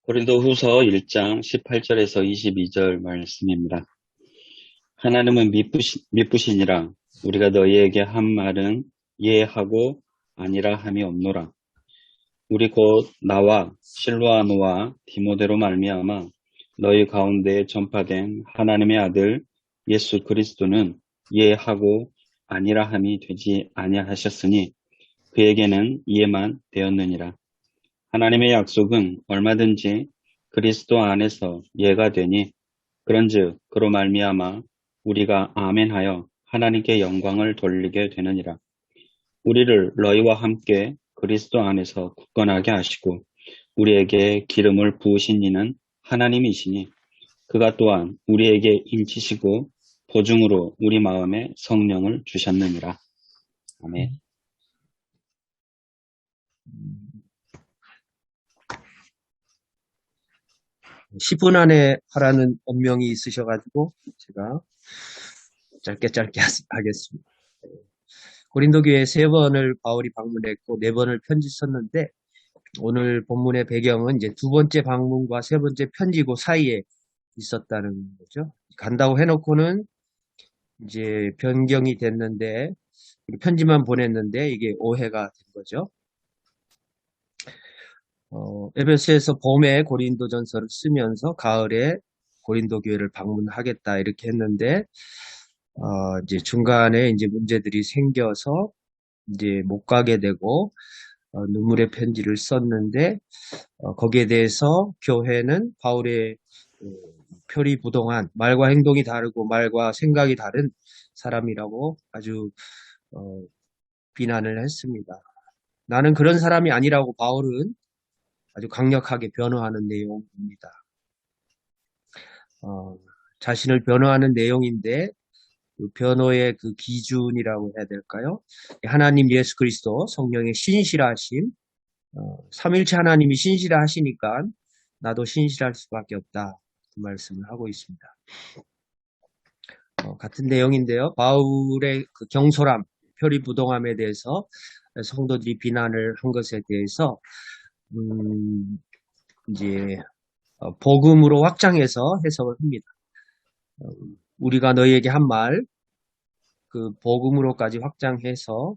고린도후서 1장 18절에서 22절 말씀입니다. 하나님은 미쁘시니라. 우리가 너희에게 한 말은 예하고 아니라 함이 없노라. 우리 곧 나와 실로아노와 디모데로 말미암아 너희 가운데 전파된 하나님의 아들 예수 그리스도는 예하고 아니라 함이 되지 아니하셨으니 그에게는 예만 되었느니라. 하나님의 약속은 얼마든지 그리스도 안에서 예가 되니 그런즉 그로 말미암아 우리가 아멘하여 하나님께 영광을 돌리게 되느니라. 우리를 너희와 함께 그리스도 안에서 굳건하게 하시고 우리에게 기름을 부으신 이는 하나님이시니 그가 또한 우리에게 인치시고 보증으로 우리 마음에 성령을 주셨느니라. 아멘. 10분 안에 하라는 엄명이 있으셔가지고 제가 짧게 하겠습니다. 고린도 교회 3번을 바울이 방문했고 4번을 편지 썼는데 오늘 본문의 배경은 이제 2번째 방문과 3번째 편지고 사이에 있었다는 거죠. 간다고 해놓고는 이제 변경이 됐는데 편지만 보냈는데 이게 오해가 된 거죠. 에베소에서 봄에 고린도전서를 쓰면서 가을에 고린도 교회를 방문하겠다 이렇게 했는데 이제 중간에 이제 문제들이 생겨서 이제 못 가게 되고 눈물의 편지를 썼는데 거기에 대해서 교회는 바울의 표리부동한 말과 행동이 다르고 말과 생각이 다른 사람이라고 아주 비난을 했습니다. 나는 그런 사람이 아니라고 바울은 아주 강력하게 변호하는 내용입니다. 자신을 변호하는 내용인데 그 변호의 그 기준이라고 해야 될까요? 하나님 예수 그리스도 성령의 신실하심, 삼일체 하나님이 신실하시니까 나도 신실할 수밖에 없다 그 말씀을 하고 있습니다. 같은 내용인데요. 바울의 그 경솔함, 표리부동함에 대해서 성도들이 비난을 한 것에 대해서 이제 복음으로 확장해서 해석을 합니다. 우리가 너희에게 한 말, 그 복음으로까지 확장해서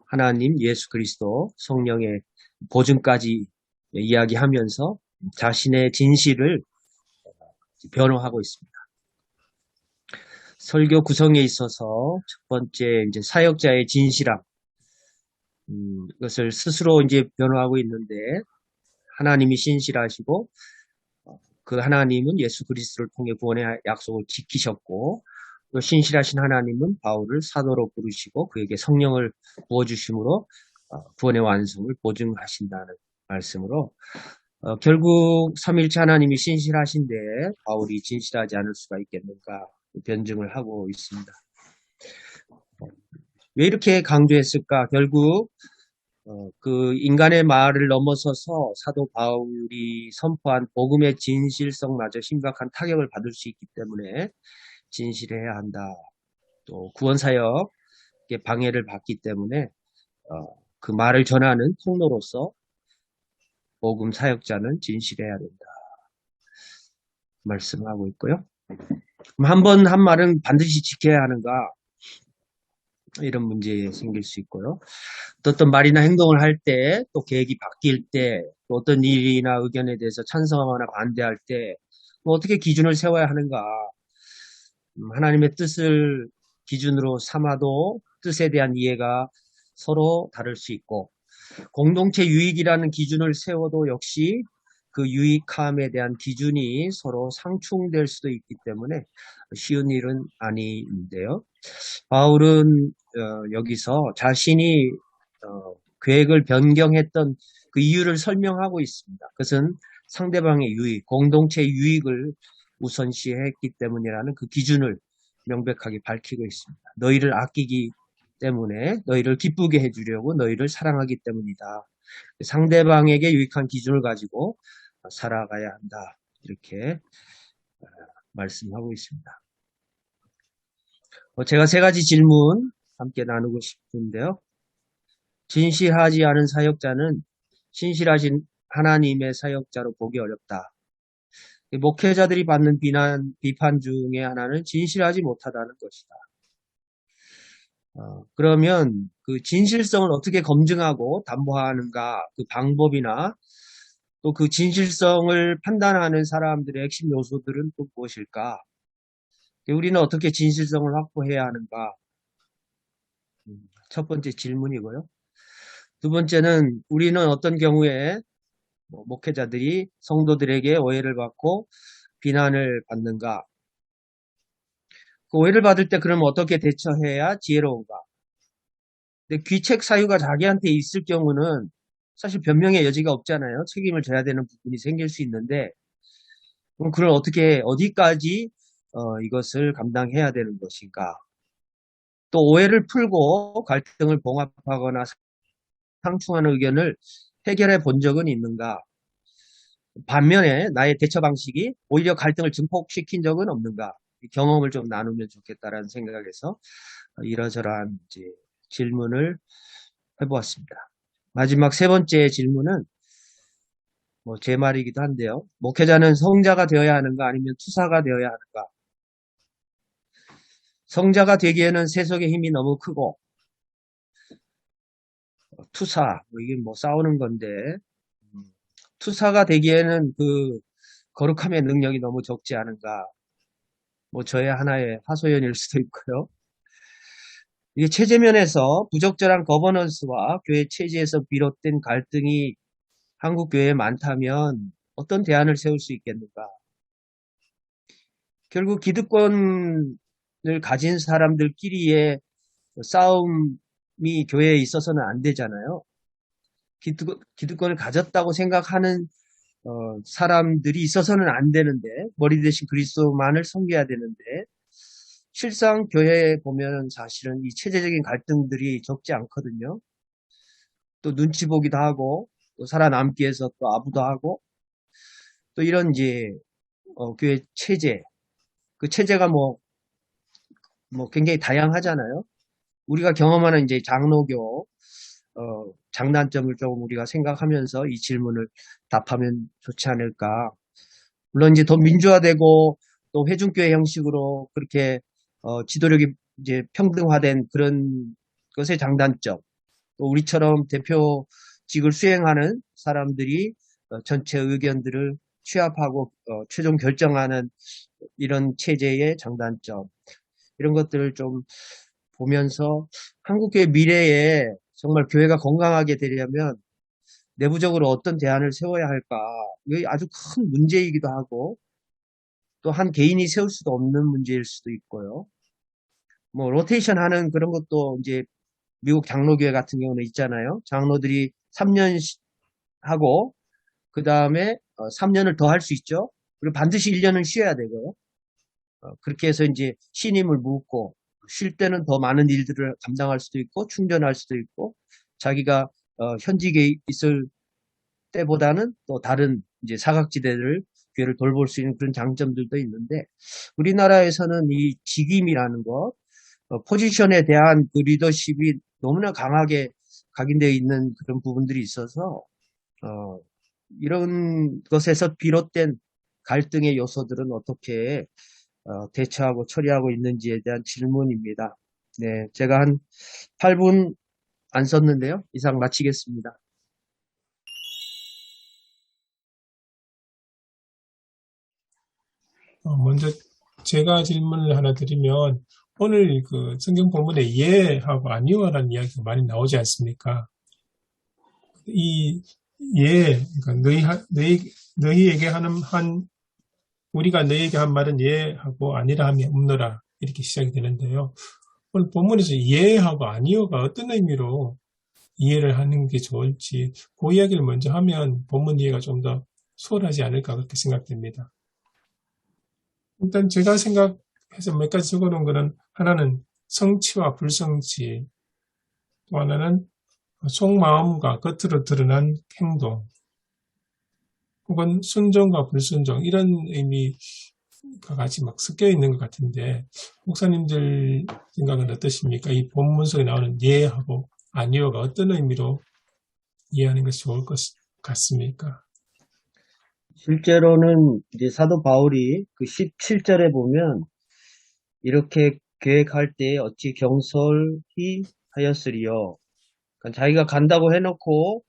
하나님 예수 그리스도 성령의 보증까지 이야기하면서 자신의 진실을 변호하고 있습니다. 설교 구성에 있어서 첫 번째 이제 사역자의 진실함, 이것을 스스로 이제 변호하고 있는데 하나님이 신실하시고 그 하나님은 예수 그리스도를 통해 구원의 약속을 지키셨고 또 신실하신 하나님은 바울을 사도로 부르시고 그에게 성령을 부어주심으로 구원의 완성을 보증하신다는 말씀으로 결국 삼일체 하나님이 신실하신데 바울이 진실하지 않을 수가 있겠는가 변증을 하고 있습니다. 왜 이렇게 강조했을까? 결국 그 인간의 말을 넘어서서 사도 바울이 선포한 복음의 진실성마저 심각한 타격을 받을 수 있기 때문에 진실해야 한다. 또 구원사역에 방해를 받기 때문에 그 말을 전하는 통로로서 복음 사역자는 진실해야 된다. 말씀하고 있고요. 그럼 한 번 한 말은 반드시 지켜야 하는가? 이런 문제 생길 수 있고요. 또 어떤 말이나 행동을 할 때, 또 계획이 바뀔 때, 또 어떤 일이나 의견에 대해서 찬성하거나 반대할 때, 어떻게 기준을 세워야 하는가? 하나님의 뜻을 기준으로 삼아도 뜻에 대한 이해가 서로 다를 수 있고, 공동체 유익이라는 기준을 세워도 역시 그 유익함에 대한 기준이 서로 상충될 수도 있기 때문에 쉬운 일은 아닌데요. 바울은 여기서 자신이 계획을 변경했던 그 이유를 설명하고 있습니다. 그것은 상대방의 유익, 공동체의 유익을 우선시했기 때문이라는 그 기준을 명백하게 밝히고 있습니다. 너희를 아끼기 때문에 너희를 기쁘게 해주려고 너희를 사랑하기 때문이다. 상대방에게 유익한 기준을 가지고 살아가야 한다. 이렇게 말씀하고 있습니다. 제가 3가지 질문 함께 나누고 싶은데요. 진실하지 않은 사역자는 신실하신 하나님의 사역자로 보기 어렵다. 목회자들이 받는 비판 중에 하나는 진실하지 못하다는 것이다. 그러면 그 진실성을 어떻게 검증하고 담보하는가, 그 방법이나 또 그 진실성을 판단하는 사람들의 핵심 요소들은 또 무엇일까? 우리는 어떻게 진실성을 확보해야 하는가? 첫 번째 질문이고요. 두 번째는 우리는 어떤 경우에 목회자들이 성도들에게 오해를 받고 비난을 받는가? 그 오해를 받을 때 그럼 어떻게 대처해야 지혜로운가? 근데 귀책 사유가 자기한테 있을 경우는 사실 변명의 여지가 없잖아요. 책임을 져야 되는 부분이 생길 수 있는데 그럼 그걸 어떻게 어디까지 이것을 감당해야 되는 것인가? 또 오해를 풀고 갈등을 봉합하거나 상충하는 의견을 해결해 본 적은 있는가? 반면에 나의 대처 방식이 오히려 갈등을 증폭시킨 적은 없는가? 이 경험을 좀 나누면 좋겠다라는 생각에서 이러저러한 이제 질문을 해보았습니다. 마지막 세 번째 질문은 제 말이기도 한데요. 목회자는 성자가 되어야 하는가 아니면 투사가 되어야 하는가? 성자가 되기에는 세속의 힘이 너무 크고 투사, 이게 싸우는 건데 투사가 되기에는 그 거룩함의 능력이 너무 적지 않은가? 저의 하나의 하소연일 수도 있고요. 이게 체제면에서 부적절한 거버넌스와 교회 체제에서 비롯된 갈등이 한국 교회에 많다면 어떤 대안을 세울 수 있겠는가? 결국 기득권을 가진 사람들끼리의 싸움이 교회에 있어서는 안 되잖아요. 기득권을 가졌다고 생각하는 사람들이 있어서는 안 되는데 머리 대신 그리스도만을 섬겨야 되는데 실상 교회에 보면 사실은 이 체제적인 갈등들이 적지 않거든요. 또 눈치 보기도 하고 또 살아남기 위해서 또 아부도 하고 또 이런 이제 교회 체제 그 체제가 굉장히 다양하잖아요. 우리가 경험하는 이제 장로교 장단점을 조금 우리가 생각하면서 이 질문을 답하면 좋지 않을까. 물론 이제 더 민주화되고 또 회중교회 형식으로 그렇게 지도력이 이제 평등화된 그런 것의 장단점, 또 우리처럼 대표직을 수행하는 사람들이 전체 의견들을 취합하고 최종 결정하는 이런 체제의 장단점, 이런 것들을 좀 보면서 한국교회 미래에 정말 교회가 건강하게 되려면 내부적으로 어떤 대안을 세워야 할까? 이게 아주 큰 문제이기도 하고 또 한 개인이 세울 수도 없는 문제일 수도 있고요. 로테이션 하는 그런 것도 이제 미국 장로교회 같은 경우는 있잖아요. 장로들이 3년 하고 그 다음에 3년을 더 할 수 있죠. 그리고 반드시 1년은 쉬어야 되고요. 그렇게 해서 이제 신임을 묻고 쉴 때는 더 많은 일들을 감당할 수도 있고 충전할 수도 있고 자기가 현직에 있을 때보다는 또 다른 이제 사각지대를 교회를 돌볼 수 있는 그런 장점들도 있는데 우리나라에서는 이 직임이라는 것, 포지션에 대한 그 리더십이 너무나 강하게 각인되어 있는 그런 부분들이 있어서 이런 것에서 비롯된 갈등의 요소들은 어떻게 대처하고 처리하고 있는지에 대한 질문입니다. 네, 제가 한 8분 안 썼는데요. 이상 마치겠습니다. 먼저 제가 질문을 하나 드리면 오늘 그 성경 본문에 예하고 아니오라는 이야기가 많이 나오지 않습니까? 이 예, 그러니까 너희에게 우리가 너희에게 한 말은 예하고 아니라 함이 없노라 이렇게 시작이 되는데요. 오늘 본문에서 예하고 아니오가 어떤 의미로 이해를 하는 게 좋을지 그 이야기를 먼저 하면 본문 이해가 좀 더 수월하지 않을까 그렇게 생각됩니다. 일단 제가 생각해서 몇 가지 적어놓은 거는 하나는 성취와 불성취, 또 하나는 속마음과 겉으로 드러난 행동, 혹은 순종과 불순종 이런 의미가 같이 막 섞여 있는 것 같은데 목사님들 생각은 어떠십니까? 이 본문 속에 나오는 예하고 아니오가 어떤 의미로 이해하는 것이 좋을 것 같습니까? 실제로는 이제 사도 바울이 그 17절에 보면 이렇게 계획할 때 어찌 경솔히 하였으리요. 그러니까 자기가 간다고 해놓고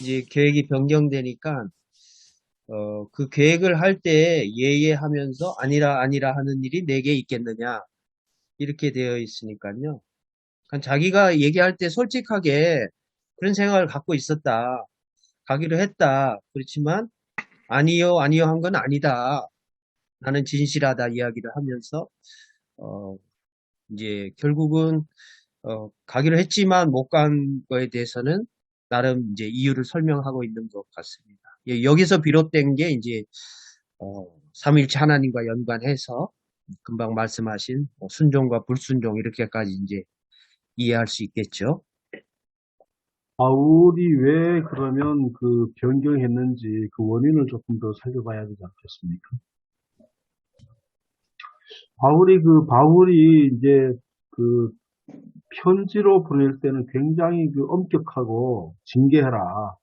이제 계획이 변경되니까 그 계획을 할 때 예예하면서 아니라 아니라 하는 일이 내게 있겠느냐 이렇게 되어 있으니까요. 그러니까 자기가 얘기할 때 솔직하게 그런 생각을 갖고 있었다. 가기로 했다. 그렇지만 아니요 아니요 한 건 아니다. 나는 진실하다 이야기를 하면서 어, 이제 결국은 가기로 했지만 못 간 거에 대해서는 나름 이제 이유를 설명하고 있는 것 같습니다. 예, 여기서 비롯된 게 이제 삼위일체 하나님과 연관해서 금방 말씀하신 순종과 불순종 이렇게까지 이제 이해할 수 있겠죠. 바울이 왜 그러면 그 변경했는지 그 원인을 조금 더 살펴봐야 되지 않겠습니까? 바울이 이제 그 편지로 보낼 때는 굉장히 그 엄격하고 징계해라.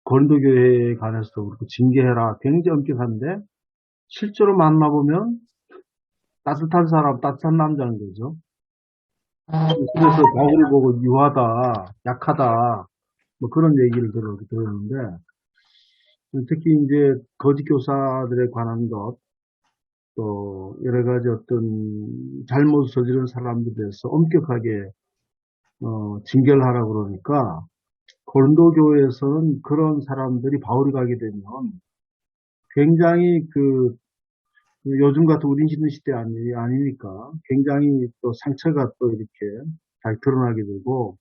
고린도 교회에 관해서도 그렇고 징계해라. 굉장히 엄격한데 실제로 만나보면 따뜻한 사람, 따뜻한 남자인 거죠. 그래서 바울이 보고 유하다, 약하다, 뭐 그런 얘기를 들었는데 특히 이제 거짓 교사들에 관한 것, 또 여러 가지 어떤 잘못 저지른 사람들에 대해서 엄격하게 징계를 하라고 그러니까 고린도 교회에서는 그런 사람들이 바울이 가게 되면 굉장히 그 요즘 같은 우린 시대 아니니까 굉장히 또 상처가 또 이렇게 잘 드러나게 되고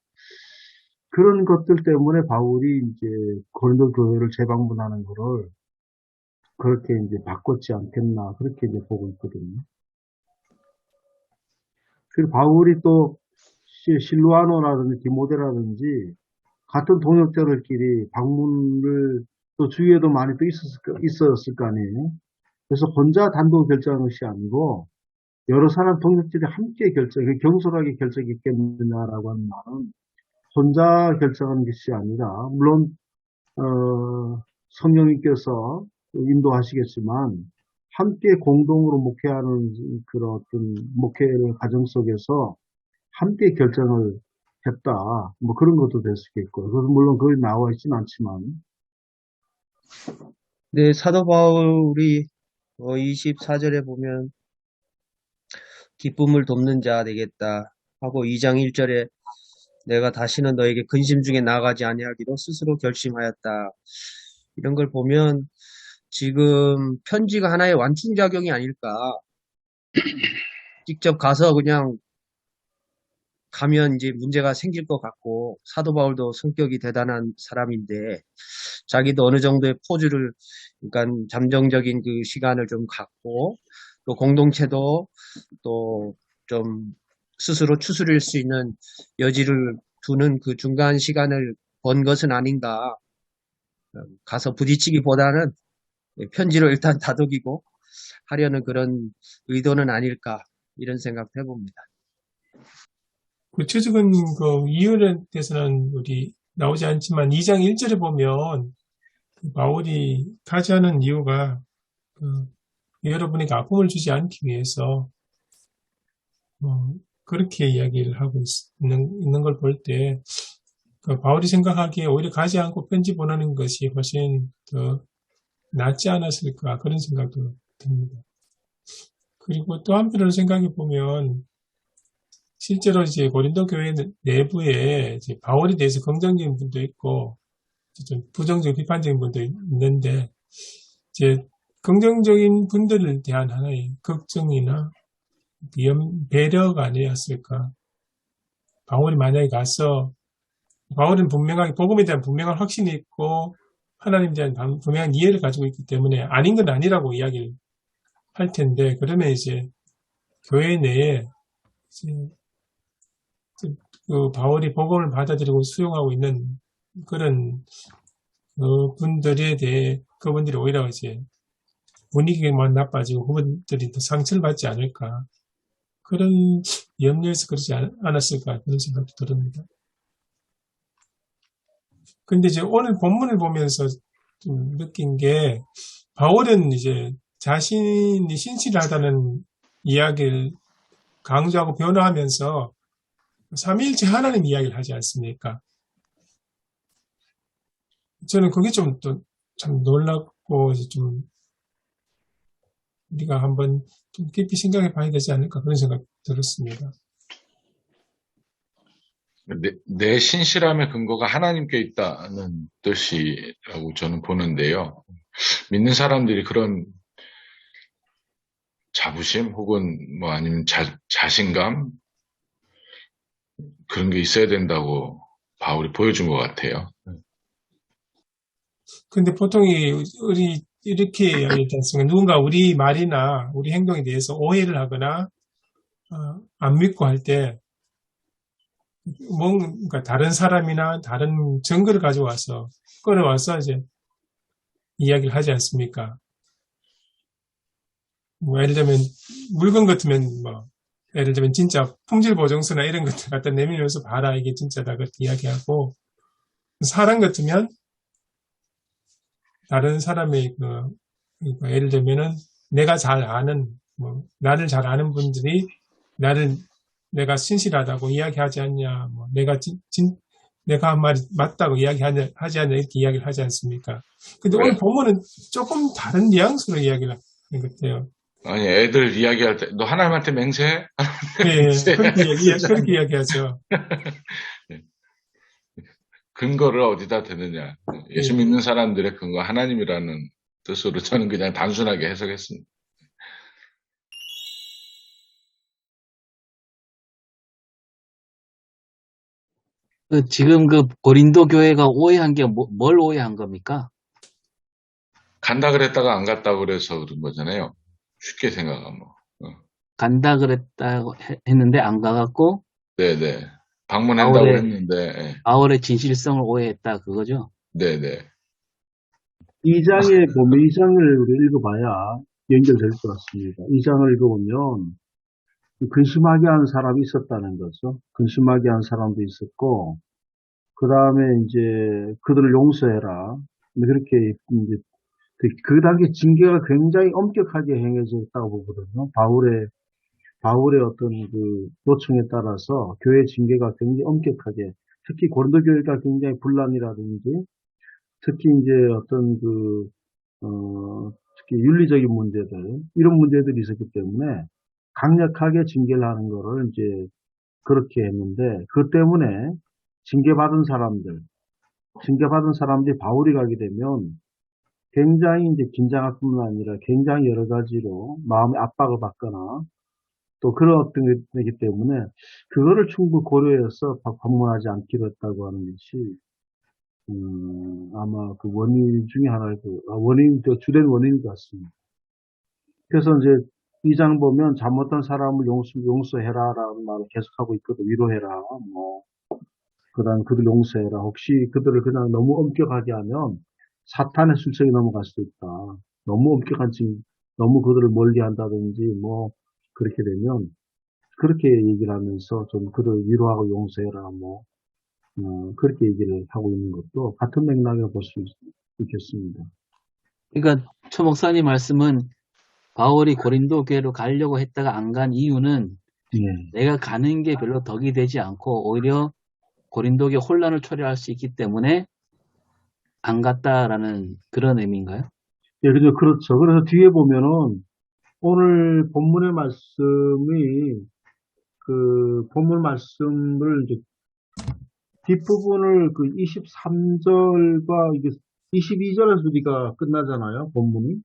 그런 것들 때문에 바울이 이제 고린도 교회를 재방문하는 거를 그렇게 이제 바꿨지 않겠나 그렇게 이제 보고 있거든요. 그리고 바울이 또 실루아노라든지 디모데라든지 같은 동역자들끼리 방문을 또 주위에도 많이 또 있었을 거 아니에요. 그래서 혼자 단독 결정한 것이 아니고 여러 사람 동역자들이 함께 경솔하게 결정했겠느냐라고 하는 말은 혼자 결정한 것이 아니라 물론 성령님께서 인도하시겠지만 함께 공동으로 목회하는 그런 어떤 목회의 과정 속에서 함께 결정을 했다. 뭐 그런 것도 될 수 있겠고요. 그래서 물론 거기 나와 있지는 않지만. 네, 사도 바울이 24절에 보면 기쁨을 돕는 자 되겠다 하고 2장 1절에 내가 다시는 너에게 근심 중에 나가지 아니하기로 스스로 결심하였다. 이런 걸 보면 지금 편지가 하나의 완충작용이 아닐까. 직접 가서 그냥 가면 이제 문제가 생길 것 같고 사도 바울도 성격이 대단한 사람인데 자기도 어느 정도의 포즈를 그러니까 잠정적인 그 시간을 좀 갖고 또 공동체도 또 좀 스스로 추스릴 수 있는 여지를 두는 그 중간 시간을 번 것은 아닌가. 가서 부딪히기보다는 편지로 일단 다독이고 하려는 그런 의도는 아닐까 이런 생각도 해봅니다. 구체적인 그 이유에 대해서는 우리 나오지 않지만 2장 1절에 보면 바울이 가지 않은 이유가 여러분에게 아픔을 주지 않기 위해서 그렇게 이야기를 하고 있는 걸 볼 때 바울이 생각하기에 오히려 가지 않고 편지 보내는 것이 훨씬 더 낫지 않았을까 그런 생각도 듭니다. 그리고 또 한편으로 생각해 보면 실제로 이제 고린도 교회 내부에 이제 바울에 대해서 긍정적인 분도 있고 좀 부정적인 비판적인 분도 있는데 이제 긍정적인 분들에 대한 하나의 걱정이나 배려가 아니었을까. 바울이 만약에 가서 바울은 분명하게 복음에 대한 분명한 확신이 있고 하나님에 대한 분명한 이해를 가지고 있기 때문에 아닌 건 아니라고 이야기를 할 텐데 그러면 이제 교회 내에 이제 그 바울이 복음을 받아들이고 수용하고 있는 그런 분들에 대해 그분들이 오히려 이제 분위기만 나빠지고 그분들이 더 상처를 받지 않을까 그런 염려에서 그러지 않았을까 그런 생각도 들습니다. 근데 이제 오늘 본문을 보면서 좀 느낀 게, 바울은 이제 자신이 신실하다는 이야기를 강조하고 변화하면서 삼위일체 하나님 이야기를 하지 않습니까? 저는 그게 좀 또 참 놀랍고 이제 좀 우리가 한번 좀 깊이 생각해 봐야 되지 않을까 그런 생각 들었습니다. 내 신실함의 근거가 하나님께 있다는 뜻이라고 저는 보는데요. 믿는 사람들이 그런 자부심 혹은 뭐 아니면 자신감 그런 게 있어야 된다고 바울이 보여준 것 같아요. 근데 보통 우리 이렇게 이야기하지 않습니까? 누군가 우리 말이나 우리 행동에 대해서 오해를 하거나 안 믿고 할 때 뭔가 다른 사람이나 다른 증거를 가져와서 끌어와서 이제 이야기를 하지 않습니까? 뭐 예를 들면 물건 같으면 뭐 예를 들면 진짜 품질 보증서나 이런 것들 갖다 내밀면서 봐라 이게 진짜다 그렇게 이야기하고, 사람 같으면 다른 사람의 예를 들면은 내가 잘 아는 뭐 나를 잘 아는 분들이 내가 신실하다고 이야기하지 않냐, 뭐 내가 한 말이 맞다고 하지 않냐 이렇게 이야기를 하지 않습니까? 근데 오늘 본문은 조금 다른 뉘앙스로 이야기를 하는 것 같아요. 아니 애들 이야기할 때 너 하나님한테 맹세해? 네, 그렇게 이야기하죠. 근거를 어디다 대느냐. 예수 믿는 사람들의 근거 하나님이라는 뜻으로 저는 그냥 단순하게 해석했습니다. 지금 고린도 교회가 오해한 게 뭘 오해한 겁니까? 간다 그랬다가 안 갔다 그래서 그런 거잖아요. 쉽게 생각하면. 간다 그랬다고 했는데 안 가갖고 네네. 방문한다고 했는데. 바울의 진실성을 오해했다 그거죠? 네네. 2장에 보면 2장을 우리 읽어봐야 연결될 것 같습니다. 2장을 읽어보면 근심하게 한 사람이 있었다는 거죠. 근심하게 한 사람도 있었고, 그 다음에 이제 그들을 용서해라. 그렇게 이제 그 당시 징계가 굉장히 엄격하게 행해졌다고 보거든요. 바울의 어떤 그 요청에 따라서 교회 징계가 굉장히 엄격하게, 특히 고린도 교회가 굉장히 분란이라든지, 특히 이제 어떤 특히 윤리적인 문제들, 이런 문제들이 있었기 때문에 강력하게 징계를 하는 거를 이제 그렇게 했는데, 그 때문에 징계받은 사람들이 바울이 가게 되면 굉장히 이제 긴장할 뿐만 아니라 굉장히 여러 가지로 마음의 압박을 받거나 또 그런 어떤 것이기 때문에 그거를 충분히 고려해서 방문하지 않기로 했다고 하는 것이 아마 그 원인 중에 하나일 주된 원인인 것 같습니다. 그래서 이제 2장 보면 잘못한 사람을 용서해라라는 말을 계속하고 있거든. 위로해라, 뭐 그다음 그들 용서해라. 혹시 그들을 그냥 너무 엄격하게 하면 사탄의 술책이 넘어갈 수도 있다. 너무 너무 그들을 멀리한다든지 뭐 그렇게 되면 그렇게 얘기를 하면서 좀 그들 위로하고 용서해라 뭐 그렇게 얘기를 하고 있는 것도 같은 맥락에 볼 수 있겠습니다. 그러니까 최 목사님 말씀은 바울이 고린도 교회로 가려고 했다가 안 간 이유는 내가 가는 게 별로 덕이 되지 않고 오히려 고린도 교회 혼란을 초래할 수 있기 때문에 안 갔다라는 그런 의미인가요? 예, 그렇죠. 그래서 뒤에 보면은 오늘 본문의 말씀이 그 본문 말씀을 이제 뒷부분을 그 23절과 이게 22절에서 우리가 끝나잖아요. 본문이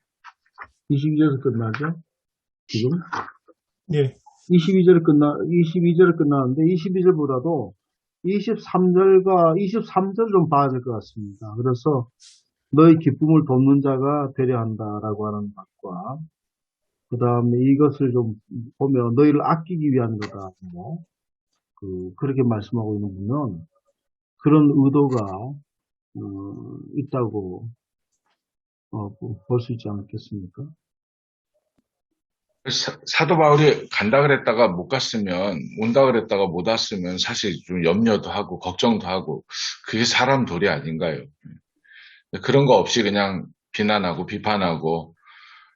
22절에서 끝나죠. 지금 예. 22절에 끝나는데 22절보다도 23절 좀 봐야 될 것 같습니다. 그래서 너희 기쁨을 돕는 자가 되려 한다라고 하는 말과 그 다음에 이것을 좀 보면 너희를 아끼기 위한 거다. 뭐 그렇게 말씀하고 있는 보면 그런 의도가 있다고 볼 수 있지 않겠습니까? 사도 바울이 간다 그랬다가 못 갔으면, 온다 그랬다가 못 왔으면 사실 좀 염려도 하고 걱정도 하고 그게 사람 도리 아닌가요? 그런 거 없이 그냥 비난하고 비판하고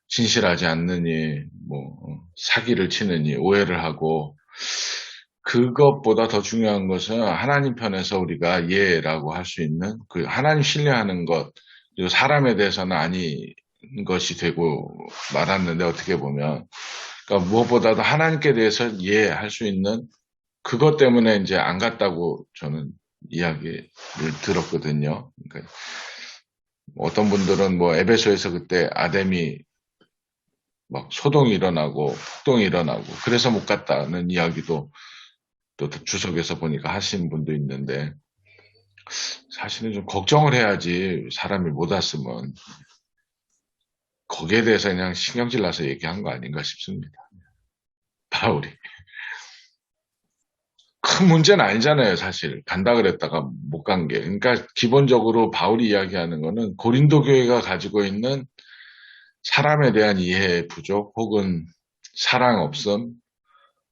진실하지 않느니 뭐 사기를 치느니 오해를 하고 그것보다 더 중요한 것은 하나님 편에서 우리가 예라고 할 수 있는 그 하나님 신뢰하는 것 그리고 사람에 대해서는 아닌 것이 되고 말았는데 어떻게 보면 그러니까 무엇보다도 하나님께 대해서 이해할 수 있는 그것 때문에 이제 안 갔다고 저는 이야기를 들었거든요. 그러니까 어떤 분들은 뭐 에베소에서 그때 아담이 막 소동이 일어나고 폭동이 일어나고 그래서 못 갔다는 이야기도 또 주석에서 보니까 하신 분도 있는데 사실은 좀 걱정을 해야지 사람이 못 왔으면 거기에 대해서 그냥 신경질 나서 얘기한 거 아닌가 싶습니다. 바울이. 큰 문제는 아니잖아요, 사실. 간다 그랬다가 못 간 게. 그러니까 기본적으로 바울이 이야기하는 거는 고린도 교회가 가지고 있는 사람에 대한 이해 부족 혹은 사랑 없음,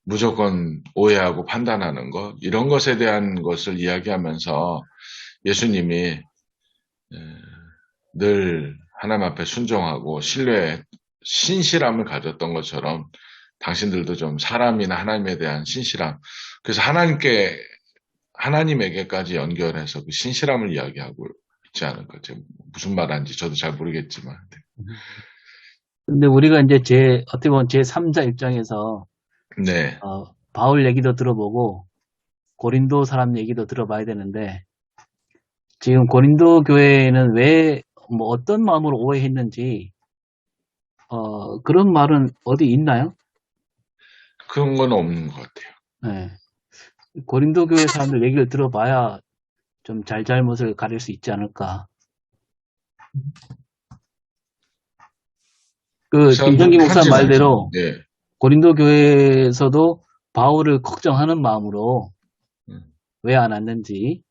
무조건 오해하고 판단하는 것, 이런 것에 대한 것을 이야기하면서 예수님이 늘 하나님 앞에 순종하고 신뢰, 신실함을 가졌던 것처럼 당신들도 좀 사람이나 하나님에 대한 신실함, 그래서 하나님에게까지 연결해서 그 신실함을 이야기하고 있지 않을까. 무슨 말인지 저도 잘 모르겠지만. 근데 우리가 이제 어떻게 보면 제3자 입장에서, 네. 바울 얘기도 들어보고, 고린도 사람 얘기도 들어봐야 되는데, 지금 고린도 교회는 뭐 어떤 마음으로 오해했는지, 그런 말은 어디 있나요? 그런 건 없는 것 같아요. 네. 고린도 교회 사람들 얘기를 들어봐야 좀 잘잘못을 가릴 수 있지 않을까. 김정기 목사 말대로 네. 고린도 교회에서도 바울을 걱정하는 마음으로 왜 안 왔는지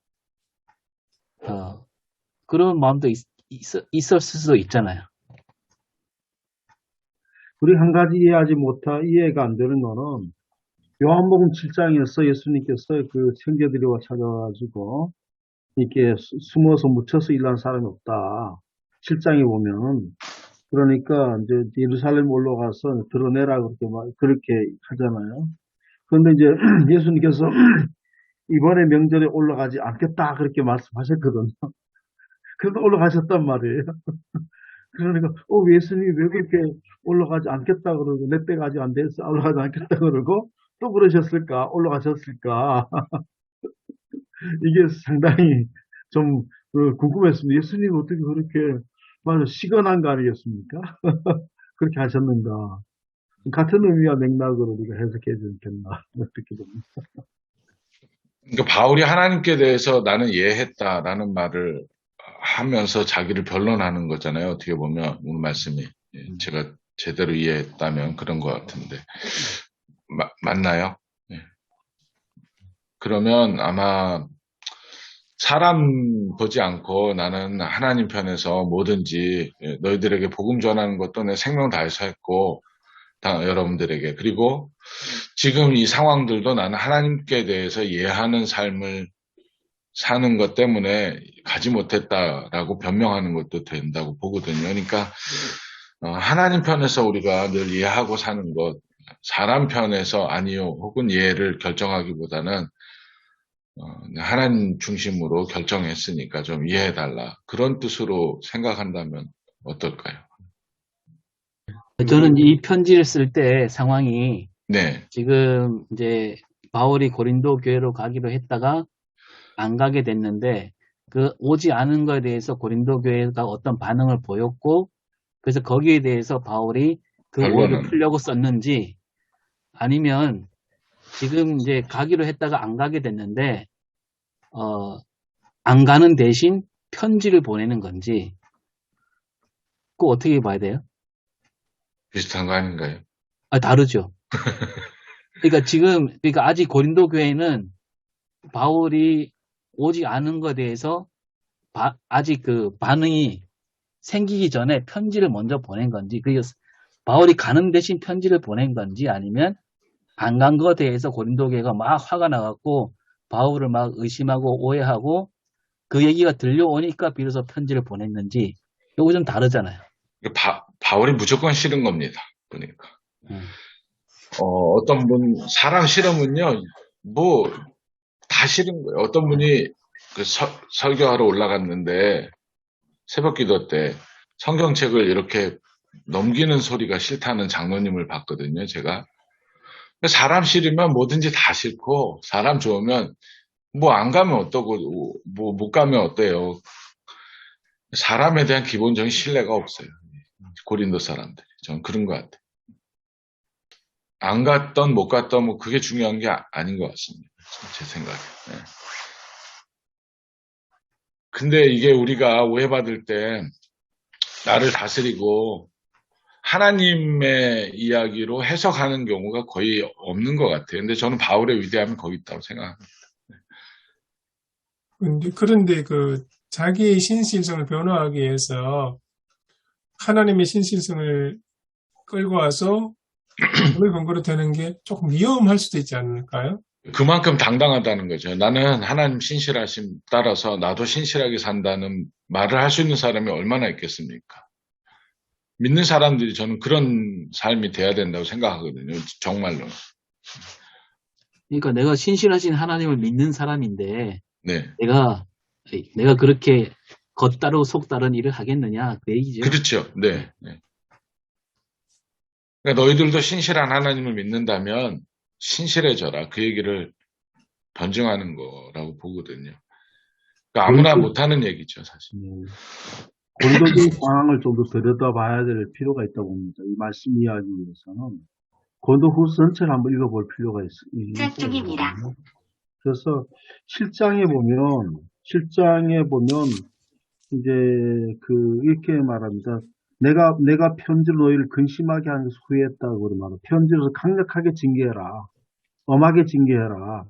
그런 마음도 있었을 수도 있잖아요. 우리 한 가지 이해가 안 되는 거는 요한복음 7장에서 예수님께서 그 형제들이와 찾아가지고 이렇게 숨어서 묻혀서 일하는 사람이 없다. 7장에 보면 그러니까 이제 예루살렘 올라가서 드러내라 그렇게 하잖아요. 그런데 이제 예수님께서 이번에 명절에 올라가지 않겠다 그렇게 말씀하셨거든요. 그래도 올라가셨단 말이에요. 그러니까 예수님이 왜 그렇게 올라가지 않겠다 그러고 내 때가 아직 안 돼서 올라가지 않겠다 그러고 또 그러셨을까? 올라가셨을까? 이게 상당히 좀 궁금했습니다. 예수님 어떻게 그렇게 시건한 거 아니겠습니까? 그렇게 하셨는가? 같은 의미와 맥락으로 우리가 해석해 주겠나? 어떻게 봅니까? 그러니까 바울이 하나님께 대해서 나는 이해했다라는 말을 하면서 자기를 변론하는 거잖아요. 어떻게 보면 오늘 말씀이 제가 제대로 이해했다면 그런 것 같은데 맞나요? 네. 그러면 아마 사람 보지 않고 나는 하나님 편에서 뭐든지 너희들에게 복음 전하는 것도 내 생명 다해서 했고 여러분들에게 그리고 지금 이 상황들도 나는 하나님께 대해서 이해하는 삶을 사는 것 때문에 가지 못했다라고 변명하는 것도 된다고 보거든요. 그러니까 하나님 편에서 우리가 늘 이해하고 사는 것 사람 편에서 아니요 혹은 이해를 결정하기보다는 하나님 중심으로 결정했으니까 좀 이해해달라 그런 뜻으로 생각한다면 어떨까요? 저는 이 편지를 쓸 때 상황이 네. 지금 이제 바울이 고린도 교회로 가기로 했다가 안 가게 됐는데 그 오지 않은 거에 대해서 고린도 교회가 어떤 반응을 보였고 그래서 거기에 대해서 바울이 그 오해를 풀려고 썼는지 아니면 지금 이제 가기로 했다가 안 가게 됐는데 안 가는 대신 편지를 보내는 건지 그거 어떻게 봐야 돼요? 비슷한 거 아닌가요? 다르죠. 그러니까 아직 고린도 교회는 바울이 오지 않은 것에 대해서 아직 그 반응이 생기기 전에 편지를 먼저 보낸 건지, 바울이 가는 대신 편지를 보낸 건지, 아니면 안 간 것에 대해서 고린도 교회가 막 화가 나갖고 바울을 막 의심하고 오해하고 그 얘기가 들려오니까 비로소 편지를 보냈는지, 요거 좀 다르잖아요. 바울이 무조건 싫은 겁니다. 보니까. 음. 어떤 분, 사람 싫으면요, 뭐, 다 싫은 거예요. 어떤 분이 그 설교하러 올라갔는데, 새벽 기도 때 성경책을 이렇게 넘기는 소리가 싫다는 장로님을 봤거든요, 제가. 사람 싫으면 뭐든지 다 싫고, 사람 좋으면 뭐 안 가면 어떠고, 뭐 못 가면 어때요. 사람에 대한 기본적인 신뢰가 없어요. 고린도 사람들이. 저는 그런 것 같아요. 안 갔던 못 갔던 뭐 그게 중요한 게 아닌 것 같습니다. 제 생각에. 네. 근데 이게 우리가 오해받을 때 나를 다스리고 하나님의 이야기로 해석하는 경우가 거의 없는 것 같아요. 근데 저는 바울의 위대함이 거기 있다고 생각합니다. 그런데 그 자기의 신실성을 변호하기 위해서 하나님의 신실성을 끌고 와서 그걸 근거로 되는 게 조금 위험할 수도 있지 않을까요? 그만큼 당당하다는 거죠. 나는 하나님 신실하심 따라서 나도 신실하게 산다는 말을 할 수 있는 사람이 얼마나 있겠습니까? 믿는 사람들이 저는 그런 삶이 돼야 된다고 생각하거든요. 정말로. 그러니까 내가 신실하신 하나님을 믿는 사람인데, 네. 내가 그렇게 겉다르고 속다른 일을 하겠느냐, 그 얘기죠. 그렇죠. 네. 네. 그러니까 너희들도 신실한 하나님을 믿는다면 신실해져라. 그 얘기를 변증하는 거라고 보거든요. 그러니까 아무나 못하는 얘기죠, 사실. 고린도적인 상황을 좀 더 들여다봐야 될 필요가 있다고 봅니다. 이 말씀 이야기 위해서는 고린도후서 전체를 한번 읽어볼 필요가 있습니다. 그래서 실장에 보면 이제 이렇게 말합니다. 내가 편지로 너희를 근심하게 하는 것을 후회했다고 말합니다. 편지로서 강력하게 징계해라. 엄하게 징계해라.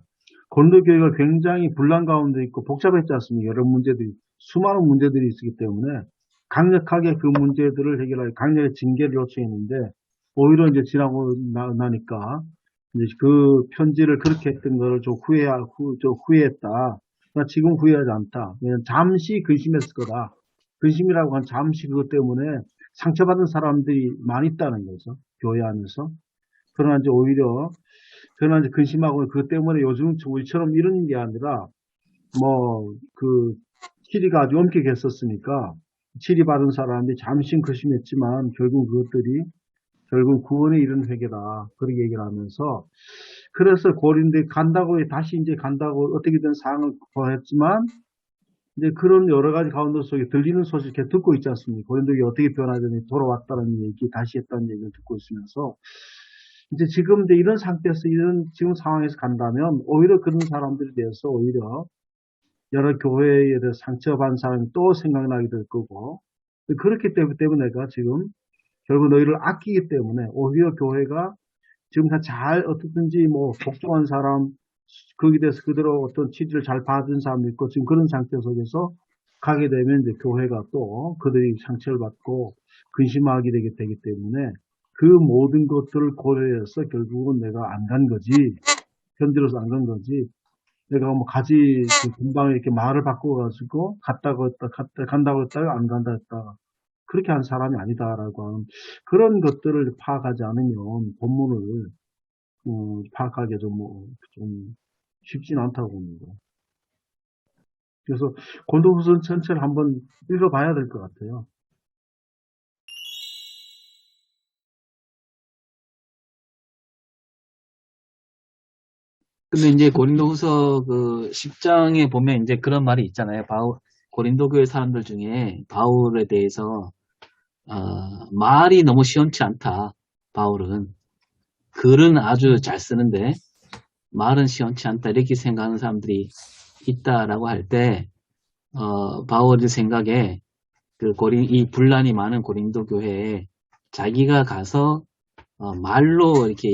고린도 교회가 굉장히 분란 가운데 있고 복잡했지 않습니까? 여러 문제들이, 수많은 문제들이 있기 때문에 강력하게 그 문제들을 해결하기, 강력하게 징계를 요청했는데, 오히려 이제 지나고 나니까, 이제 그 편지를 그렇게 했던 거를 좀 후회했다. 나 지금 후회하지 않다. 그냥 잠시 근심했을 거다. 근심이라고 한 잠시 그것 때문에 상처받은 사람들이 많이 있다는 거죠. 교회 안에서. 그러나 이제 오히려 근심하고 그것 때문에 요즘 우리처럼 이런 게 아니라 치리가 아주 엄격했었으니까 치리받은 사람들이 잠시 근심했지만 결국 구원에 이른 회개다. 그렇게 얘기를 하면서 그래서 고린도에 다시 이제 간다고 어떻게든 상황을 구했지만 이제 그런 여러 가지 가운데 속에 들리는 소식 이렇게 듣고 있지 않습니까? 고린도에 어떻게 변하더니 돌아왔다는 얘기, 다시 했다는 얘기를 듣고 있으면서 이제 지금 이런 상태에서 지금 상황에서 간다면 오히려 그런 사람들에 대해서 오히려 여러 교회에 대해서 상처받은 사람이 또 생각나게 될 거고 그렇기 때문에 내가 지금 결국 너희를 아끼기 때문에 오히려 교회가 지금 어떻든지 복종한 사람 거기에 대해서 그대로 어떤 치료를 잘 받은 사람도 있고 지금 그런 상태 속에서 가게 되면 이제 교회가 또 그들이 상처를 받고 근심하게 되기 때문에 그 모든 것들을 고려해서 결국은 내가 안 간 거지. 편지로서 안 간 거지. 내가 금방 이렇게 말을 바꿔가지고 간다고 했다가 안 간다 했다가 그렇게 한 사람이 아니다라고 하는 그런 것들을 파악하지 않으면 본문을 파악하기가 좀 쉽진 않다고 봅니다. 그래서 고린도후서 전체를 한번 읽어봐야 될 것 같아요. 근데 이제 고린도후서 그 10장에 보면 이제 그런 말이 있잖아요. 고린도 교회 사람들 중에 바울에 대해서 말이 너무 시원치 않다. 바울은 글은 아주 잘 쓰는데 말은 시원치 않다 이렇게 생각하는 사람들이 있다라고 할 때 바울의 생각에 이 분란이 많은 고린도 교회에 자기가 가서 말로 이렇게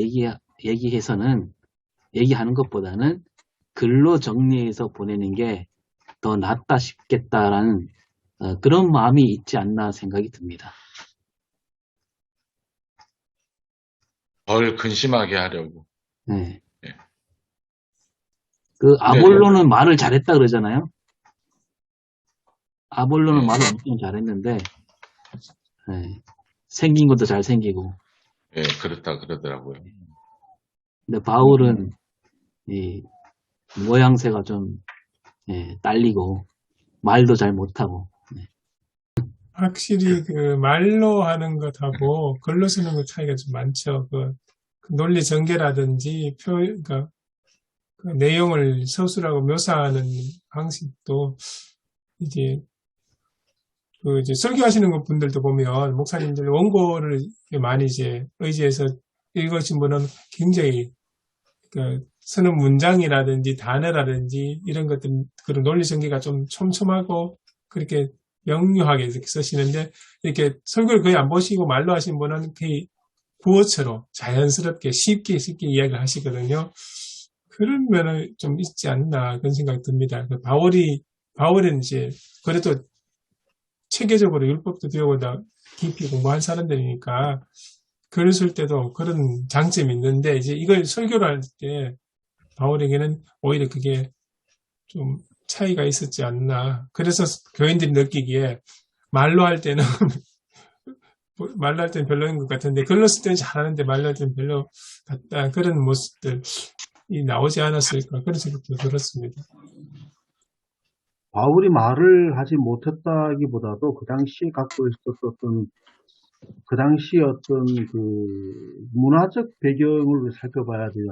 얘기하는 것보다는 글로 정리해서 보내는 게 더 낫다 싶겠다라는 그런 마음이 있지 않나 생각이 듭니다. 덜 근심하게 하려고. 네. 네. 아볼로는 말을 잘했다 그러잖아요. 아볼로는 말을 엄청 잘했는데, 예, 생긴 것도 잘생기고. 예, 그렇다 그러더라고요. 근데 바울은 이 모양새가 좀 딸리고 말도 잘 못하고. 확실히 그 말로 하는 것하고 글로 쓰는 것 차이가 좀 많죠. 그 논리 전개라든지 그러니까 그 내용을 서술하고 묘사하는 방식도 이제 이제 설교하시는 분들도 보면 목사님들 원고를 많이 이제 의지해서 읽으신 분은 굉장히 그 쓰는 문장이라든지 단어라든지 이런 것들 그런 논리 전개가 좀 촘촘하고 그렇게 명료하게 이렇게 쓰시는데 이렇게 설교를 거의 안 보시고 말로 하신 분은 거의 구어처럼 자연스럽게 쉽게 이야기를 하시거든요. 그런 면은 좀 있지 않나 그런 생각이 듭니다. 바울은 이제 그래도 체계적으로 율법도 배우다 깊이 공부한 사람들이니까 글을 쓸 때도 그런 장점이 있는데 이제 이걸 설교를 할 때 바울에게는 오히려 그게 좀 차이가 있었지 않나. 그래서 교인들이 느끼기에 말로 할 때는 별로인 것 같은데 글로 쓸 때는 잘하는데 말로 할 때는 별로 같다. 그런 모습들이 나오지 않았을까 그런 생각도 들었습니다. 바울이 말을 하지 못했다기보다도 그 당시에 갖고 있었던 그 당시 어떤 그 문화적 배경을 살펴봐야 되지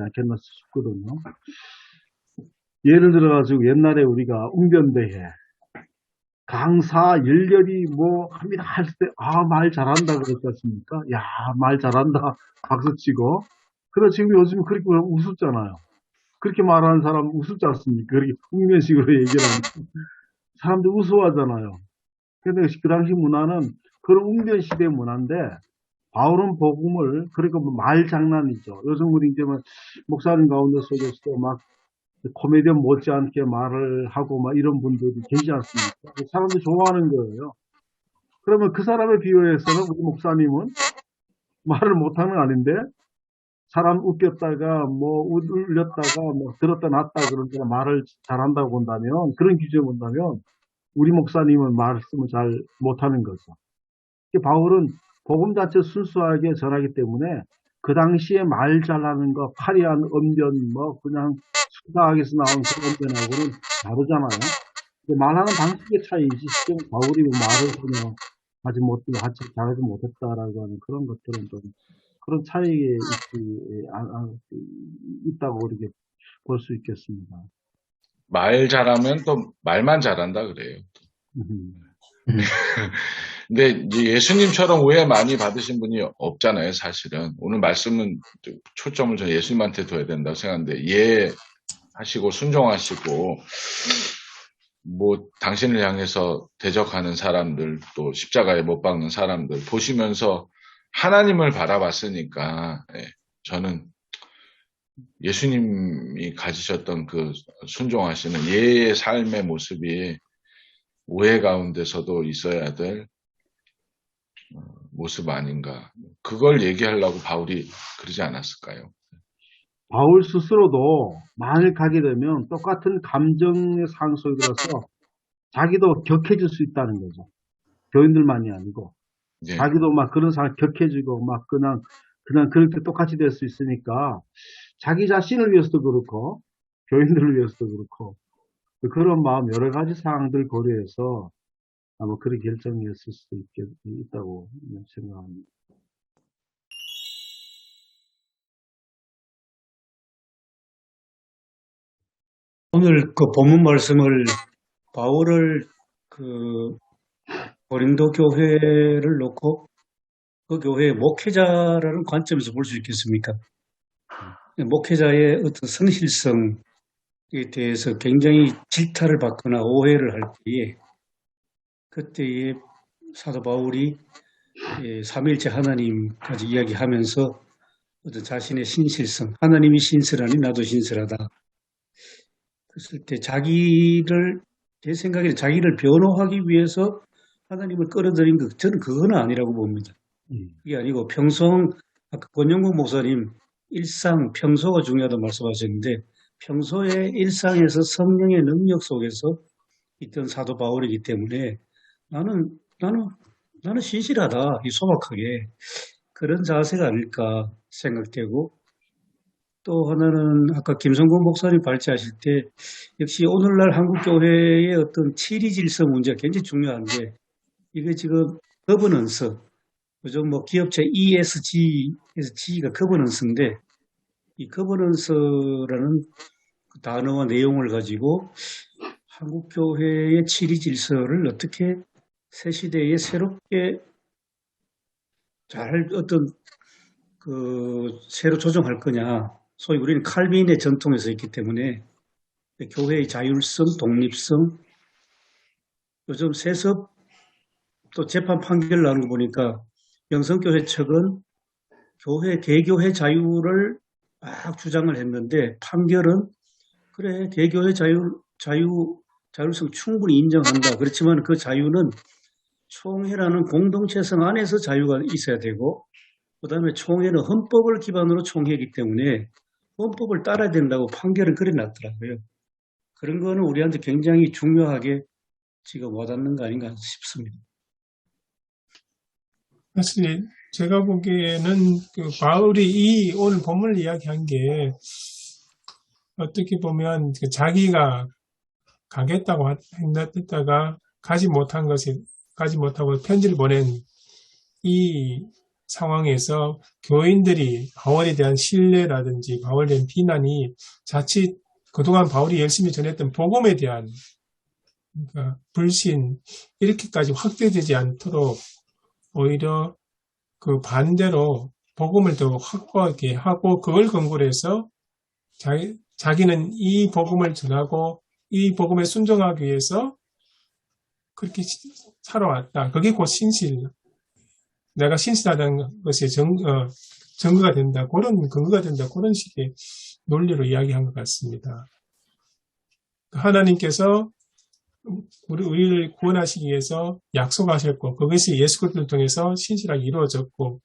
않겠나 싶거든요. 예를 들어가지고 옛날에 우리가 웅변대회 강사 열렬히 뭐 합니다 할 때 말 잘한다 그랬지 않습니까? 야, 말 잘한다 박수치고. 그러나 지금 요즘 그렇게 우습잖아요. 그렇게 말하는 사람 우습지 않습니까? 그렇게 웅변식으로 얘기를 하면 사람들 우스워하잖아요. 근데 그 당시 문화는 그런 웅변 시대 문화인데 바울은 복음을 그러니까 뭐 말 장난이죠. 요즘 우리 이제 목사님 가운데 속에서도 막 코미디언 못지않게 말을 하고 막 이런 분들이 계시지 않습니까? 사람들이 좋아하는 거예요. 그러면 그 사람에 비유해서는 우리 목사님은 말을 못하는 거 아닌데 사람 웃겼다가 뭐 울렸다가 뭐 들었다 놨다 그러니까 말을 잘한다고 본다면 그런 기준을 본다면 우리 목사님은 말씀을 잘 못하는 거죠. 바울은 복음 자체 순수하게 전하기 때문에 그 당시에 말 잘하는 거, 화려한 언변, 뭐 그냥 수다하게서 나온 그런 언변하고는 다르잖아요. 말하는 방식의 차이지 지금 바울이 말을 그냥 잘하지 못했다라고 하는 그런 것들은 좀 그런 차이가 있다고 이렇게 볼 수 있겠습니다. 말 잘하면 또 말만 잘한다 그래요. 근데 이제 예수님처럼 오해 많이 받으신 분이 없잖아요, 사실은. 오늘 말씀은 초점을 저 예수님한테 둬야 된다고 생각하는데, 이해하시고 순종하시고, 뭐, 당신을 향해서 대적하는 사람들, 또 십자가에 못 박는 사람들 보시면서 하나님을 바라봤으니까, 저는 예수님이 가지셨던 그 순종하시는 예의 삶의 모습이 오해 가운데서도 있어야 될 모습 아닌가. 그걸 얘기하려고 바울이 그러지 않았을까요? 바울 스스로도 만일 가게 되면 똑같은 감정의 상황 속에 들어서 자기도 격해질 수 있다는 거죠. 교인들만이 아니고 네. 자기도 막 그런 상황 격해지고 막 그냥 그렇게 똑같이 될 수 있으니까 자기 자신을 위해서도 그렇고 교인들을 위해서도 그렇고 그런 마음 여러 가지 상황들 고려해서 아마 그런 결정이었을 수도 있다고 생각합니다. 오늘 그 본문 말씀을 바울을 그 고린도 교회를 놓고 그 교회의 목회자라는 관점에서 볼 수 있겠습니까? 목회자의 어떤 성실성에 대해서 굉장히 질타를 받거나 오해를 할 때에 그때에 사도 바울이 삼위일체 하나님까지 이야기하면서 어떤 자신의 신실성, 하나님이 신실하니 나도 신실하다. 그랬을 때 제 생각에는 자기를 변호하기 위해서 하나님을 끌어들인 것, 저는 그건 아니라고 봅니다. 그게 아니고 아까 권영국 목사님 평소가 중요하다고 말씀하셨는데 평소의 일상에서 성령의 능력 속에서 있던 사도 바울이기 때문에 나는, 나는, 나는 신실하다, 이 소박하게. 그런 자세가 아닐까 생각되고, 또 하나는 아까 김성곤 목사님 발제하실 때 역시 오늘날 한국교회의 어떤 치리 질서 문제가 굉장히 중요한데, 이게 지금 거버넌스, 요즘 뭐 기업체 ESG에서 G가 거버넌스인데, 이 거버넌스라는 그 단어와 내용을 가지고 한국교회의 치리 질서를 어떻게 새 시대에 새롭게 잘 어떤 새로 조정할 거냐. 소위 우리는 칼빈의 전통에서 있기 때문에 교회의 자율성, 독립성, 요즘 세습 또 재판 판결 나오는 거 보니까 영성교회 측은 교회, 개교회 자유를 막 주장을 했는데 판결은 그래, 개교회 자율성 충분히 인정한다. 그렇지만 그 자유는 총회라는 공동체성 안에서 자유가 있어야 되고, 그 다음에 총회는 헌법을 기반으로 총회이기 때문에 헌법을 따라야 된다고 판결은 그래 놨더라고요. 그런 거는 우리한테 굉장히 중요하게 지금 와닿는 거 아닌가 싶습니다. 사실 제가 보기에는 그 바울이 이 오늘 본문을 이야기한 게 어떻게 보면 그 자기가 가겠다고 했다가 가지 못하고 편지를 보낸 이 상황에서 교인들이 바울에 대한 신뢰라든지 바울에 대한 비난이 자칫 그동안 바울이 열심히 전했던 복음에 대한 그러니까 불신 이렇게까지 확대되지 않도록 오히려 그 반대로 복음을 더 확고하게 하고 그걸 근거로 해서 자기는 이 복음을 전하고 이 복음에 순종하기 위해서 그렇게 살아왔다. 그게 곧 신실. 내가 신실하다는 것이 증거가 된다. 그런 근거가 된다. 그런 식의 논리로 이야기한 것 같습니다. 하나님께서 우리를 구원하시기 위해서 약속하셨고 그것이 예수 그리스도를 통해서 신실하게 이루어졌고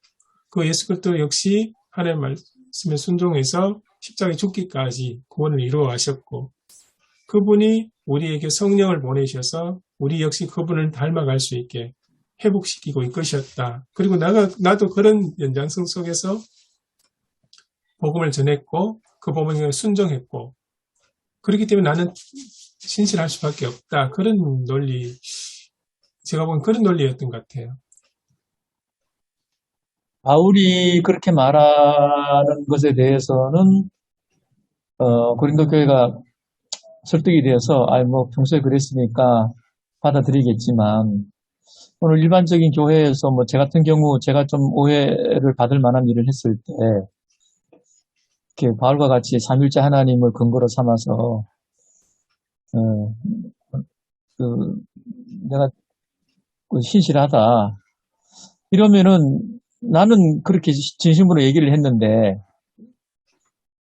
그 예수 그리스도 역시 하나님의 말씀에 순종해서 십자가에 죽기까지 구원을 이루어 가셨고 그분이 우리에게 성령을 보내셔서 우리 역시 그분을 닮아갈 수 있게 회복시키고 이끄셨다. 그리고 나도 그런 연장성 속에서 복음을 전했고 그 복음에 순종했고 그렇기 때문에 나는 신실할 수밖에 없다. 그런 논리, 제가 본 그런 논리였던 것 같아요. 바울이 그렇게 말하는 것에 대해서는 고린도 교회가 설득이 되어서 뭐 평소에 그랬으니까 받아들이겠지만 오늘 일반적인 교회에서 뭐 제 같은 경우 제가 좀 오해를 받을 만한 일을 했을 때 이렇게 바울과 같이 삼위일체 하나님을 근거로 삼아서 내가 신실하다 이러면은 나는 그렇게 진심으로 얘기를 했는데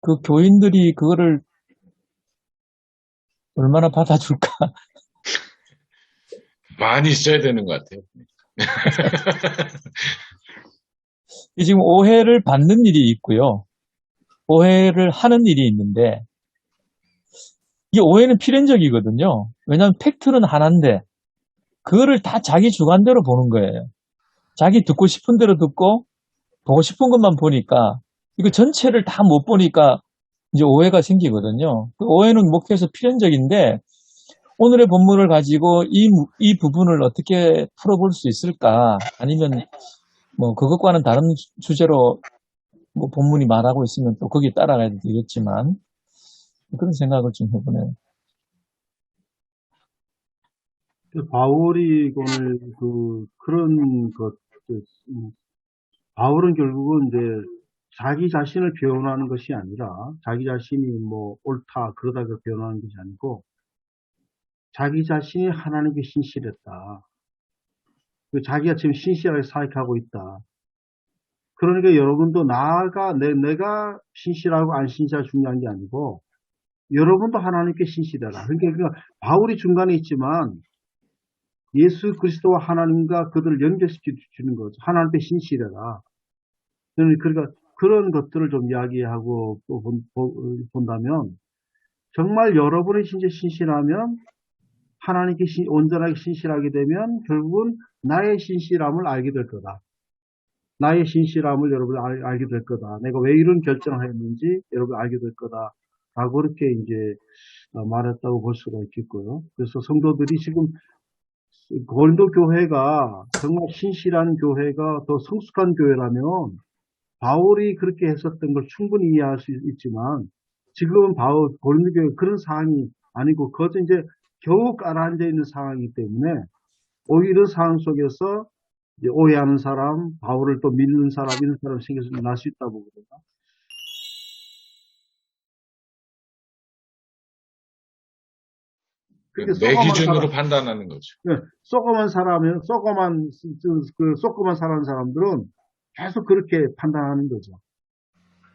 그 교인들이 그거를 얼마나 받아줄까? 많이 써야 되는 것 같아요. 지금 오해를 받는 일이 있고요. 오해를 하는 일이 있는데 이 오해는 필연적이거든요. 왜냐하면 팩트는 하나인데 그거를 다 자기 주관대로 보는 거예요. 자기 듣고 싶은 대로 듣고 보고 싶은 것만 보니까 이거 전체를 다 못 보니까 이제 오해가 생기거든요. 그 오해는 목표에서 필연적인데 오늘의 본문을 가지고 이 부분을 어떻게 풀어볼 수 있을까? 아니면 뭐 그것과는 다른 주제로 뭐 본문이 말하고 있으면 또 거기에 따라가야 되겠지만 그런 생각을 좀 해보네요. 바울이 오늘 그런 바울은 결국은 이제 자기 자신을 변호하는 것이 아니라 자기 자신이 뭐 옳다 그러다가 변호하는 것이 아니고 자기 자신이 하나님께 신실했다. 자기가 지금 신실하게 사역하고 있다. 그러니까 여러분도 내가 신실하고 안 신실하고 중요한 게 아니고 여러분도 하나님께 신실해라. 그러니까 바울이 중간에 있지만 예수 그리스도와 하나님과 그들을 연결시켜 주는 거죠. 하나님께 신실해라. 그러니까 그런 것들을 좀 이야기하고 또 본다면 정말 여러분이 진짜 신실하면 하나님께 온전하게 신실하게 되면 결국은 나의 신실함을 알게 될 거다. 나의 신실함을 여러분이 알게 될 거다. 내가 왜 이런 결정을 했는지 여러분이 알게 될 거다. 라고 그렇게 이제 말했다고 볼 수가 있겠고요. 그래서 성도들이 지금 고린도 교회가 정말 신실한 교회가 더 성숙한 교회라면 바울이 그렇게 했었던 걸 충분히 이해할 수 있지만 지금은 고린도 교회 그런 상황이 아니고 그것은 이제 겨우 깔아앉아 있는 상황이기 때문에 오히려 이런 상황 속에서 이제 오해하는 사람, 바울을 또 믿는 사람, 이런 사람 생겨서 날 수 있다고 보거든요. 내 기준으로 판단하는 거죠. 네, 쏘고만 사람은 쏘고만 사는 사람들은 계속 그렇게 판단하는 거죠.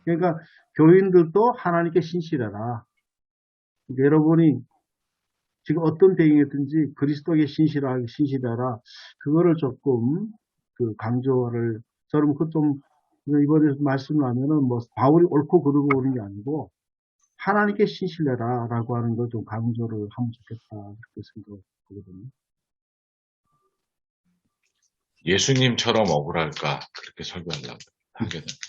그러니까 교인들도 하나님께 신실해라. 그러니까 여러분이 지금 어떤 배경이든지 그리스도에게 신실해라. 그거를 조금 강조를 저는 좀 이번에 말씀하면은 뭐 바울이 옳고 그르고 그런 게 아니고 하나님께 신실해라라고 하는 걸 좀 강조를 하면 좋겠다 그렇게 생각하거든요. 예수님처럼 억울할까 그렇게 설교하려고 하게 됩니다.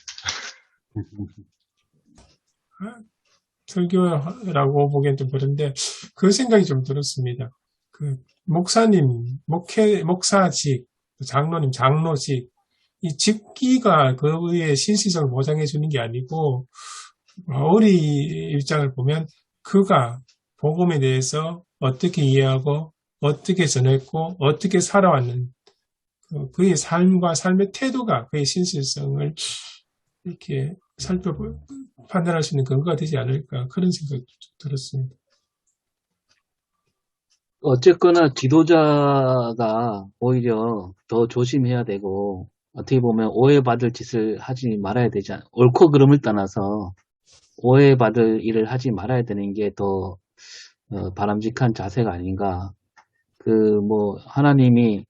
설교라고 보기엔 좀 그런데 그 생각이 좀 들었습니다. 그 목사님, 목사직, 장로님, 장로직, 이 직기가 그의 신실성을 보장해 주는 게 아니고 바울의 입장을 보면 그가 복음에 대해서 어떻게 이해하고 어떻게 전했고 어떻게 살아왔는 그의 삶과 삶의 태도가 그의 신실성을 이렇게 판단할 수 있는 근거가 되지 않을까 그런 생각이 들었습니다. 어쨌거나 지도자가 오히려 더 조심해야 되고 어떻게 보면 오해받을 짓을 하지 말아야 되지 않, 옳고 그름을 떠나서 오해받을 일을 하지 말아야 되는 게 더 바람직한 자세가 아닌가. 하나님이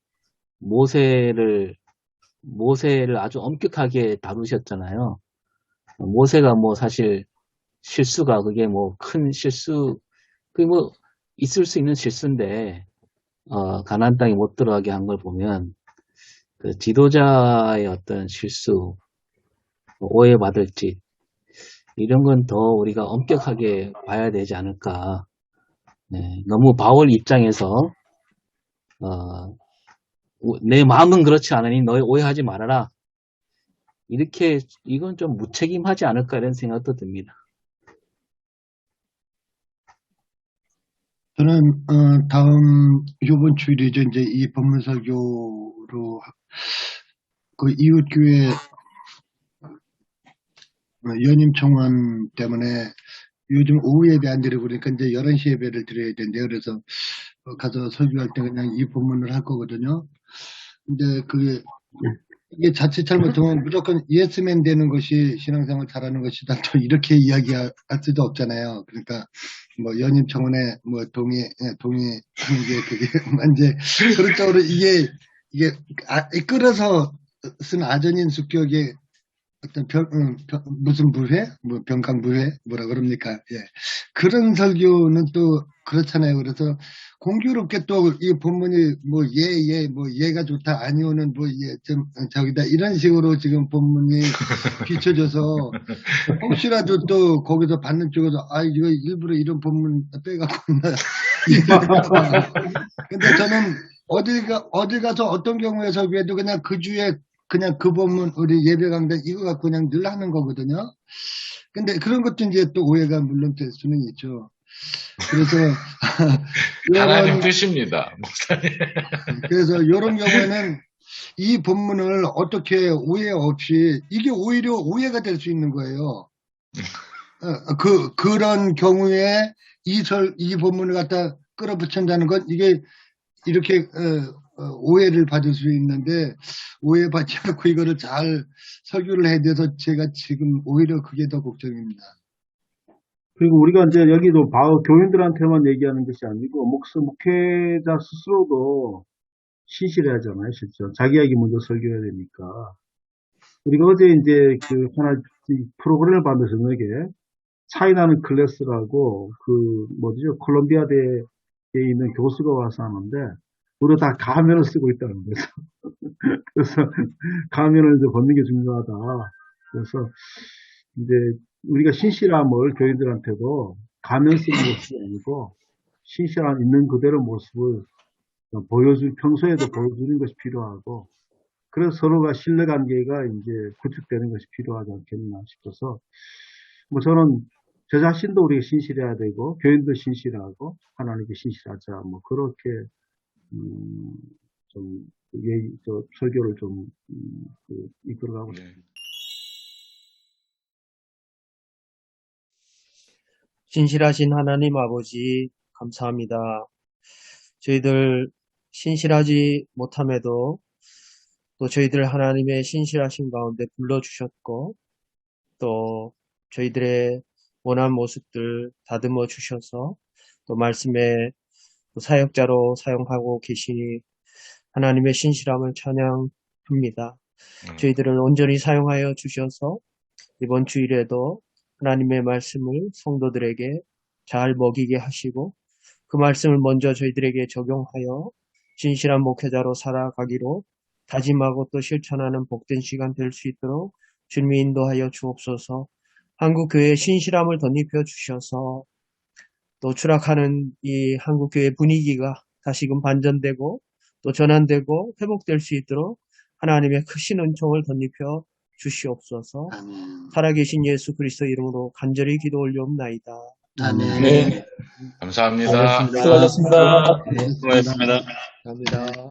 모세를 아주 엄격하게 다루셨잖아요. 모세가 사실 실수가 그게 큰 실수, 있을 수 있는 실수인데, 가나안 땅에 못 들어가게 한 걸 보면, 그 지도자의 어떤 실수, 오해받을 짓, 이런 건 더 우리가 엄격하게 봐야 되지 않을까. 네, 너무 바울 입장에서, 내 마음은 그렇지 않으니 너희 오해하지 말아라. 이건 좀 무책임하지 않을까 이런 생각도 듭니다. 저는 이번 주일이죠. 이제 이 법문설교로 그 이웃교회 연임청원 때문에 요즘 오후 예배 안 드리고 그러니까 이제 11시 예배를 드려야 된대요. 그래서 가서 설교할 때 그냥 이 법문을 할 거거든요. 근데 이게 자칫 잘못하면 무조건 예스맨 되는 것이 신앙생활 잘하는 것이다. 또 이렇게 이야기할 수도 없잖아요. 그러니까 연임청원에 동의하는 게 그게 이제 그렇다고 이게 끌어서 쓴 아전인 습격의 어떤 무슨 부회? 병강부회? 뭐라 그럽니까? 예. 그런 설교는 또 그렇잖아요. 그래서 공교롭게 또 이 본문이 얘가 좋다, 아니오는 저기다, 이런 식으로 지금 본문이 비춰져서 혹시라도 또 거기서 받는 쪽에서, 이거 일부러 이런 본문 빼갖고 근데 저는 어디 가서 어떤 경우에 설교해도 그냥 그 주에 그냥 그 본문 우리 예배 강단 이거 갖고 그냥 늘 하는 거거든요. 근데 그런 것도 이제 또 오해가 물론 될 수는 있죠. 그래서 하나님 뜻입니다, 목사님. 그래서 이런 경우에는 이 본문을 어떻게 오해 없이 이게 오히려 오해가 될 수 있는 거예요. 그런 경우에 이 본문을 갖다 끌어붙인다는 건 이게 이렇게 오해를 받을 수 있는데 오해받지 않고 이거를 잘 설교를 해야 돼서 제가 지금 오히려 그게 더 걱정입니다. 그리고 우리가 이제 여기도 교인들한테만 얘기하는 것이 아니고 목회자 스스로도 신실해야 하잖아요, 실제. 자기 이야기 먼저 설교해야 되니까. 우리가 어제 이제 하나 프로그램을 봤는데 저녁에 차이나는 클래스라고 콜롬비아대 있는 교수가 와서 하는데, 우리가 다 가면을 쓰고 있다는 거죠. 그래서 가면을 이제 벗는 게 중요하다. 그래서 이제 우리가 신실함을 교인들한테도 가면 쓰는 것이 아니고 신실함 있는 그대로 모습을 평소에도 보여주는 것이 필요하고, 그래서 서로가 신뢰관계가 이제 구축되는 것이 필요하지 않겠나 싶어서, 뭐 저는 저 자신도 우리가 신실해야 되고 교인도 신실하고 하나님께 신실하자, 뭐 그렇게 좀 설교를 좀 이끌어가고 네. 싶습니다. 신실하신 하나님 아버지 감사합니다. 저희들 신실하지 못함에도 또 저희들 하나님의 신실하신 가운데 불러주셨고, 또 저희들의 원한 모습들 다듬어 주셔서 또 말씀의 사역자로 사용하고 계시니 하나님의 신실함을 찬양합니다. 저희들을 온전히 사용하여 주셔서 이번 주일에도 하나님의 말씀을 성도들에게 잘 먹이게 하시고, 그 말씀을 먼저 저희들에게 적용하여 진실한 목회자로 살아가기로 다짐하고 또 실천하는 복된 시간 될 수 있도록 주님이 인도하여 주옵소서. 한국교회의 신실함을 덧입혀 주셔서 또 추락하는 이 한국교회 분위기가 다시금 반전되고 또 전환되고 회복될 수 있도록 하나님의 크신 은총을 덧입혀 주시옵소서. 아멘. 살아계신 예수 그리스도 이름으로 간절히 기도 올려옵나이다. 아멘. 네. 감사합니다. 수고하셨습니다. 수고하셨습니다. 감사합니다.